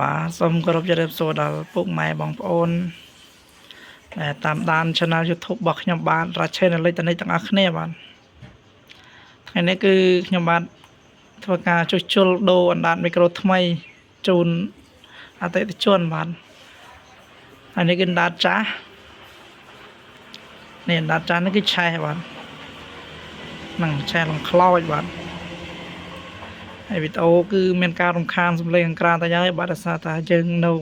បាទសូមគោរពជម្រាបសួរដល់ពុកម៉ែបងប្អូនដែលតាមដាន Channel YouTube របស់ខ្ញុំបាទរាជេនលិចតនិចទាំងអស់គ្នាបាទថ្ងៃនេះគឺខ្ញុំបាទធ្វើការជួសជុលដូរអណ្ដាតមីក្រូថ្មីជូនអតិថិជនបាទហើយនេះគឺអណ្ដាតចាស់នេះអណ្ដាតចាស់នេះគឺឆេះបាទនឹងឆេះលំខ្លោចបាទហើយវីដេអូគឺមានការរំខានសំឡេងអង្ក្រានតែយ៉ាងបាទដោយសារតែយើងនៅ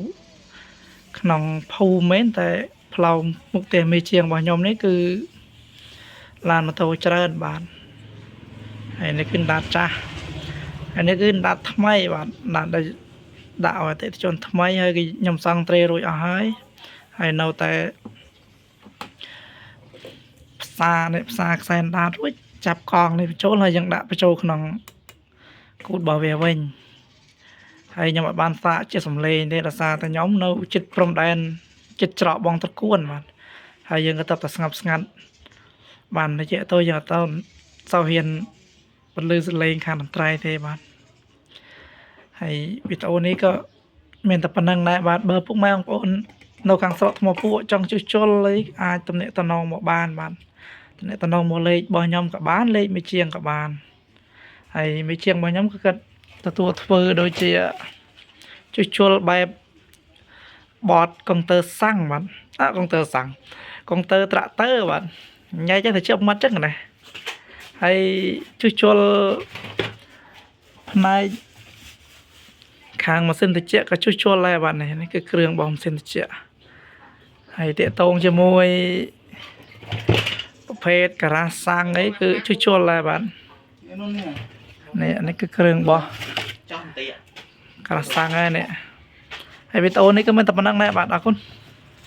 ក្នុងភូមិមែនតែផ្លូវមុខផ្ទះមេជាងរបស់ខ្ញុំនេះគឺឡានម៉ូតូច្រើនបាទហើយនេះគឺអណ្ដាតចាស់ហើយនេះគឺអណ្ដាតថ្មីបាទអណ្ដាតដែលដាក់ឲ្យអតិថិជនថ្មីហើយគឺខ្ញុំសង់ត្រេរួចអស់ហើយនៅតែផ្សារខ្សែអណ្ដាតរួចចាប់កងនេះបញ្ចូលហើយយើងដាក់បញ្ចូលក្នុងគូតរបស់វាវិញហើយខ្ញុំអត់បានសាកជាសំឡេងទេដោយសារតែខ្ញុំនៅចិត្តព្រំដែនចិត្តច្រកបងត្រកួនបាទហើយយើងក៏តបតែស្ងប់ស្ងាត់បានរយៈទៅយើងអត់ទៅសោះហ៊ានបន្លឺសំឡេងខាងតន្ត្រីទេបាទហើយវីដេអូនេះក៏មានតែប៉ុណ្្នឹងដែរបាទបើពុកម៉ែបងប្អូននៅខាងស្រុកថ្មពួកចង់ជួសជុលអីអាចទំនាក់ទំនងមកបានបាទទំនាក់ទំនងមកលេខរបស់ខ្ញុំក៏បានលេខមេជាងក៏បានហើយមេជាងរបស់ខ្ញុំក៏គាត់ទទួលធ្វើដូចជាជួសជុលបែបបតកុងទ័រសាំងបាទកុងទ័រសាំងកុងទ័រត្រាក់ទ័របាទញ៉ៃចឹងទៅជាប់មាត់ចឹងណាហើយជួសជុលផ្នែកខាងម៉ាស៊ីនត្រជាក់ក៏ជួសជុលដែរបាទនេះគឺគ្រឿងរបស់ម៉ាស៊ីនត្រជាក់ហើយតាក់ទងជាមួយប្រភេទការ៉ាសាំងអីគឺជួសជុលដែរបាទនេះគឺគ្រឿងរបស់ចាំតិចការ៉ាសាំងហើយនេះហើយវីដេអូនេះក៏មានតែប៉ុណ្្នឹងដែរបាទអរគុណ